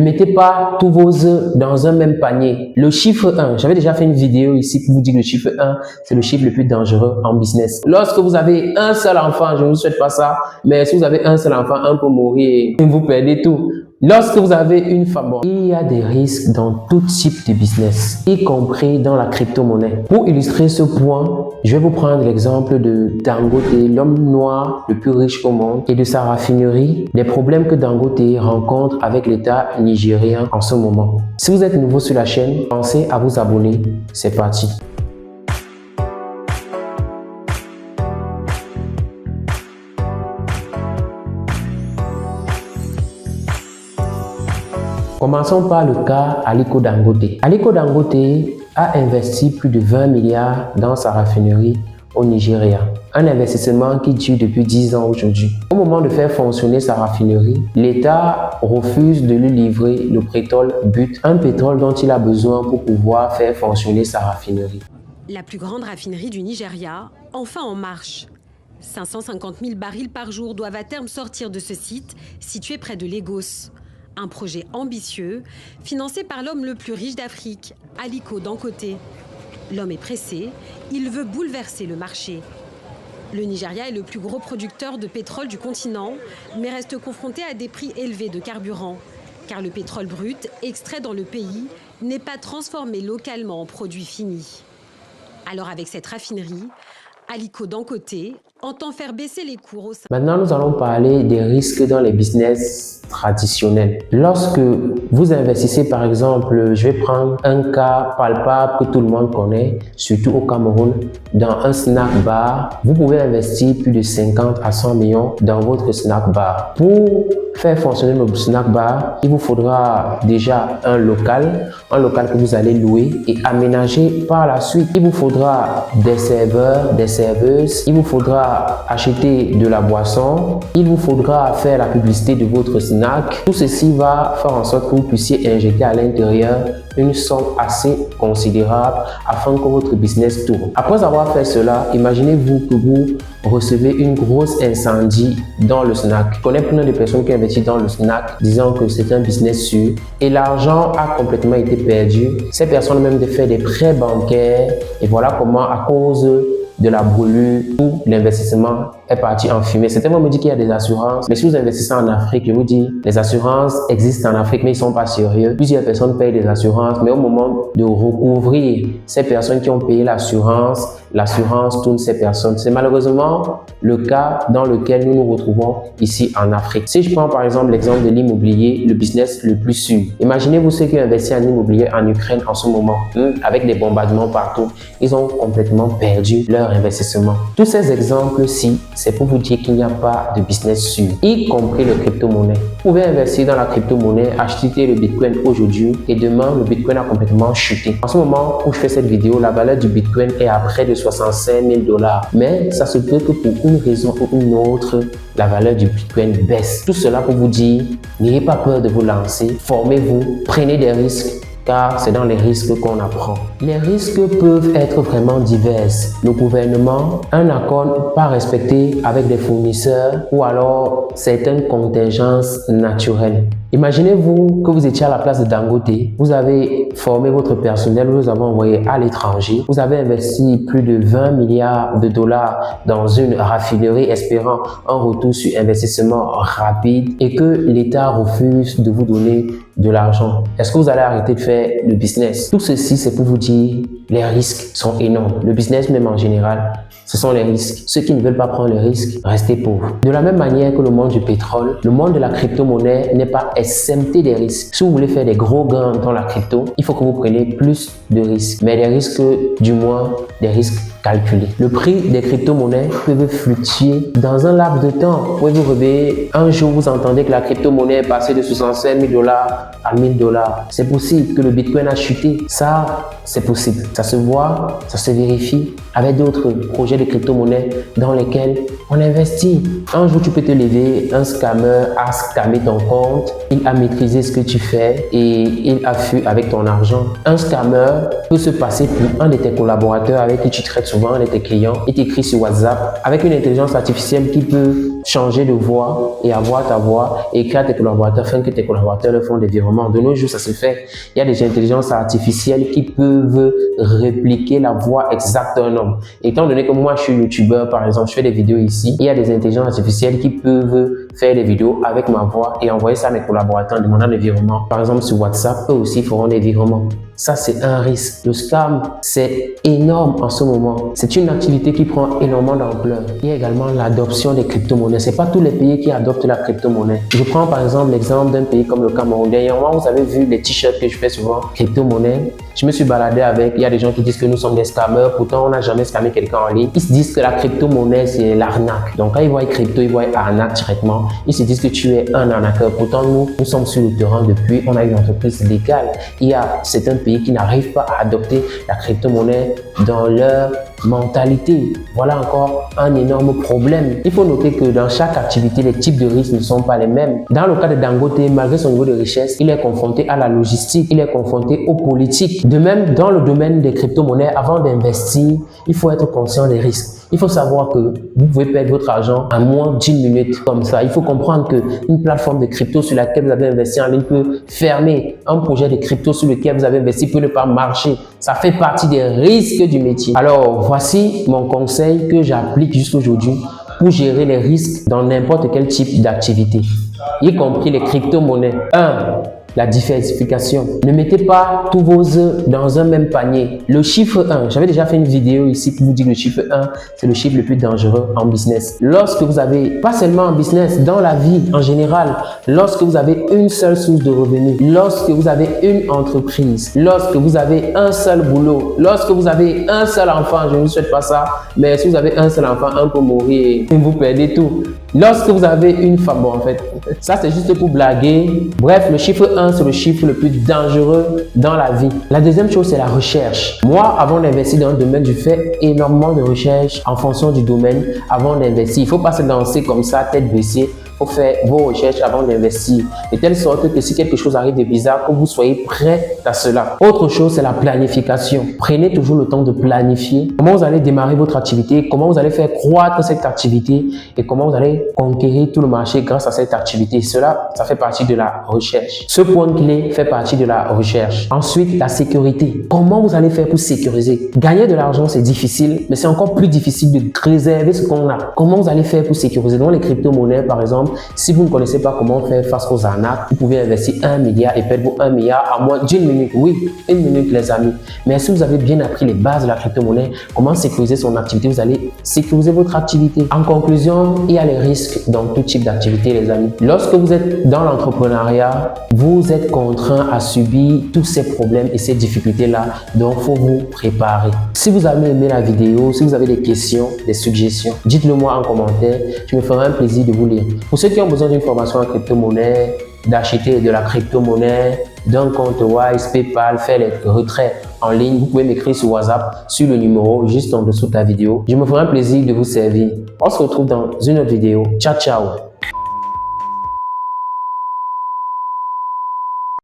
Ne mettez pas tous vos œufs dans un même panier. Le chiffre 1, j'avais déjà fait une vidéo ici pour vous dire que le chiffre 1, c'est le chiffre le plus dangereux en business. Lorsque vous avez un seul enfant, je ne vous souhaite pas ça, mais si vous avez un seul enfant, un peut mourir et vous perdez tout. Lorsque vous avez une femme, il y a des risques dans tout type de business, y compris dans la crypto-monnaie. Pour illustrer ce point, je vais vous prendre l'exemple de Dangote, l'homme noir le plus riche au monde, et de sa raffinerie, les problèmes que Dangote rencontre avec l'État nigérien en ce moment. Si vous êtes nouveau sur la chaîne, pensez à vous abonner. C'est parti. Commençons par le cas Aliko Dangote. Aliko Dangote a investi plus de 20 milliards dans sa raffinerie au Nigeria. Un investissement qui dure depuis 10 ans aujourd'hui. Au moment de faire fonctionner sa raffinerie, l'État refuse de lui livrer le pétrole brut, un pétrole dont il a besoin pour pouvoir faire fonctionner sa raffinerie. La plus grande raffinerie du Nigeria, enfin en marche. 550 000 barils par jour doivent à terme sortir de ce site situé près de Lagos. Un projet ambitieux, financé par l'homme le plus riche d'Afrique, Aliko Dangote. L'homme est pressé, il veut bouleverser le marché. Le Nigeria est le plus gros producteur de pétrole du continent, mais reste confronté à des prix élevés de carburant, car le pétrole brut, extrait dans le pays, n'est pas transformé localement en produit fini. Alors avec cette raffinerie, Aliko Dangote entend faire baisser les cours au sein. Maintenant, nous allons parler des risques dans les business traditionnels. Lorsque vous investissez, par exemple, je vais prendre un cas palpable que tout le monde connaît, surtout au Cameroun, dans un snack bar, vous pouvez investir plus de 50 à 100 millions dans votre snack bar. Pour faire fonctionner le snack bar, il vous faudra déjà un local que vous allez louer et aménager par la suite. Il vous faudra des serveurs, des serveuses, il vous faudra acheter de la boisson, il vous faudra faire la publicité de votre snack. Tout ceci va faire en sorte que vous puissiez injecter à l'intérieur une somme assez considérable afin que votre business tourne. Après avoir fait cela, imaginez-vous que vous recevez une grosse incendie dans le snack. Je connais plein de personnes qui investissent dans le snack disant que c'est un business sûr et l'argent a complètement été perdu. Ces personnes ont même fait des prêts bancaires et voilà comment, à cause de la brûlure, où l'investissement est parti en fumée. Certains vont me dire qu'il y a des assurances, mais si vous investissez en Afrique, je vous dis, les assurances existent en Afrique, mais ils ne sont pas sérieux. Plusieurs personnes payent des assurances, mais au moment de recouvrir ces personnes qui ont payé l'assurance tourne ces personnes. C'est malheureusement le cas dans lequel nous nous retrouvons ici en Afrique. Si je prends par exemple l'exemple de l'immobilier, le business le plus sûr. Imaginez-vous ceux qui ont investi en immobilier en Ukraine en ce moment, avec des bombardements partout. Ils ont complètement perdu leur investissement. Tous ces exemples-ci, c'est pour vous dire qu'il n'y a pas de business sûr, y compris le crypto-monnaie. Vous pouvez investir dans la crypto-monnaie, acheter le Bitcoin aujourd'hui et demain, le Bitcoin a complètement chuté. En ce moment où je fais cette vidéo, la valeur du Bitcoin est à près de 65 000 $. Mais ça se peut que pour une raison ou une autre, la valeur du Bitcoin baisse. Tout cela pour vous dire, n'ayez pas peur de vous lancer, formez-vous, prenez des risques, car c'est dans les risques qu'on apprend. Les risques peuvent être vraiment divers. Le gouvernement, un accord pas respecté avec des fournisseurs ou alors certaines contingences naturelles. Imaginez-vous que vous étiez à la place de Dangote, vous avez formé votre personnel, vous avez envoyé à l'étranger, vous avez investi plus de 20 milliards de dollars dans une raffinerie espérant un retour sur investissement rapide et que l'État refuse de vous donner de l'argent. Est-ce que vous allez arrêter de faire le business? Tout ceci, c'est pour vous dire, les risques sont énormes. Le business même en général, ce sont les risques. Ceux qui ne veulent pas prendre les risques, restez pauvres. De la même manière que le monde du pétrole, le monde de la crypto-monnaie n'est pas exempté des risques. Si vous voulez faire des gros gains dans la crypto, il faut que vous preniez plus de risques. Mais des risques, du moins, des risques calculés. Le prix des crypto-monnaies peut fluctuer dans un laps de temps. Vous pouvez vous réveiller, un jour vous entendez que la crypto-monnaie est passée de 65 000 $ à 1000 $. C'est possible que le Bitcoin a chuté. Ça, c'est possible. Ça se voit, ça se vérifie avec d'autres projets de crypto-monnaie dans lesquels on investit. Un jour, tu peux te lever, un scammer a scammé ton compte, il a maîtrisé ce que tu fais et il a fui avec ton argent. Un scammer peut se passer pour un de tes collaborateurs avec qui tu traites souvent, un de tes clients, il t'écrit sur WhatsApp avec une intelligence artificielle qui peut changer de voix et avoir ta voix et écrire à tes collaborateurs afin que tes collaborateurs leur font des virements. De nos jours, ça se fait. Il y a des intelligences artificielles qui peuvent répliquer la voix exacte d'un homme. Étant donné que moi, je suis youtubeur, par exemple, je fais des vidéos ici, il y a des intelligences artificielles qui peuvent faire des vidéos avec ma voix et envoyer ça à mes collaborateurs en demandant des virements. Par exemple, sur WhatsApp, eux aussi feront des virements. Ça, c'est un risque. Le scam, c'est énorme en ce moment. C'est une activité qui prend énormément d'ampleur. Il y a également l'adoption des crypto-monnaies. C'est pas tous les pays qui adoptent la crypto-monnaie. Je prends par exemple l'exemple d'un pays comme le Cameroun. Dernièrement, vous avez vu les t-shirts que je fais souvent, crypto-monnaie. Je me suis baladé avec, il y a des gens qui disent que nous sommes des scammers, pourtant on n'a jamais scammé quelqu'un en ligne. Ils se disent que la crypto-monnaie, c'est l'arnaque. Donc quand ils voient crypto, ils voient arnaque directement. Ils se disent que tu es un arnaqueur. Pourtant, nous sommes sur le terrain depuis, on a une entreprise légale. Il y a certains pays qui n'arrivent pas à adopter la crypto-monnaie dans leur mentalité. Voilà encore un énorme problème. Il faut noter que dans chaque activité, les types de risques ne sont pas les mêmes. Dans le cas de Dangote, malgré son niveau de richesse, il est confronté à la logistique, il est confronté aux politiques. De même, dans le domaine des crypto-monnaies, avant d'investir, il faut être conscient des risques. Il faut savoir que vous pouvez perdre votre argent en moins d'1 minute comme ça. Il faut comprendre qu'une plateforme de crypto sur laquelle vous avez investi en ligne peut fermer. Un projet de crypto sur lequel vous avez investi peut ne pas marcher. Ça fait partie des risques du métier. Alors, voici mon conseil que j'applique jusqu'aujourd'hui pour gérer les risques dans n'importe quel type d'activité, y compris les crypto-monnaies. 1. La diversification. Ne mettez pas tous vos œufs dans un même panier. Le chiffre 1, j'avais déjà fait une vidéo ici pour vous dire que le chiffre 1, c'est le chiffre le plus dangereux en business. Lorsque vous avez, pas seulement en business, dans la vie en général, lorsque vous avez une seule source de revenus, lorsque vous avez une entreprise, lorsque vous avez un seul boulot, lorsque vous avez un seul enfant, je ne vous souhaite pas ça, mais si vous avez un seul enfant, un peut mourir et vous perdez tout. Lorsque vous avez une femme, bon en fait, ça c'est juste pour blaguer. Bref, le chiffre 1, c'est le chiffre le plus dangereux dans la vie. La deuxième chose, c'est la recherche. Moi, avant d'investir dans un domaine, je fais énormément de recherches en fonction du domaine avant d'investir. Il ne faut pas se lancer comme ça, tête baissée. Il faut faire vos recherches avant d'investir, de telle sorte que si quelque chose arrive de bizarre, que vous soyez prêt à cela. Autre chose, c'est la planification. Prenez toujours le temps de planifier comment vous allez démarrer votre activité, comment vous allez faire croître cette activité et comment vous allez conquérir tout le marché grâce à cette activité. Cela, ça fait partie de la recherche. Ce point clé fait partie de la recherche. Ensuite, la sécurité. Comment vous allez faire pour sécuriser? Gagner de l'argent, c'est difficile, mais c'est encore plus difficile de réserver ce qu'on a. Comment vous allez faire pour sécuriser? Dans les crypto-monnaies, par exemple, si vous ne connaissez pas comment faire face aux arnaques, vous pouvez investir 1 milliard et perdre vos 1 milliard en moins d'1 minute. Oui, 1 minute les amis. Mais si vous avez bien appris les bases de la crypto-monnaie, comment sécuriser son activité, vous allez sécuriser votre activité. En conclusion, il y a les risques dans tout type d'activité les amis. Lorsque vous êtes dans l'entrepreneuriat, vous êtes contraint à subir tous ces problèmes et ces difficultés-là. Donc, il faut vous préparer. Si vous avez aimé la vidéo, si vous avez des questions, des suggestions, dites-le moi en commentaire. Je me ferai un plaisir de vous lire. Pour ceux qui ont besoin d'une formation en crypto-monnaie, d'acheter de la crypto-monnaie, d'un compte Wise, PayPal, faire les retraits en ligne, vous pouvez m'écrire sur WhatsApp, sur le numéro juste en dessous de la vidéo. Je me ferai un plaisir de vous servir. On se retrouve dans une autre vidéo. Ciao, ciao!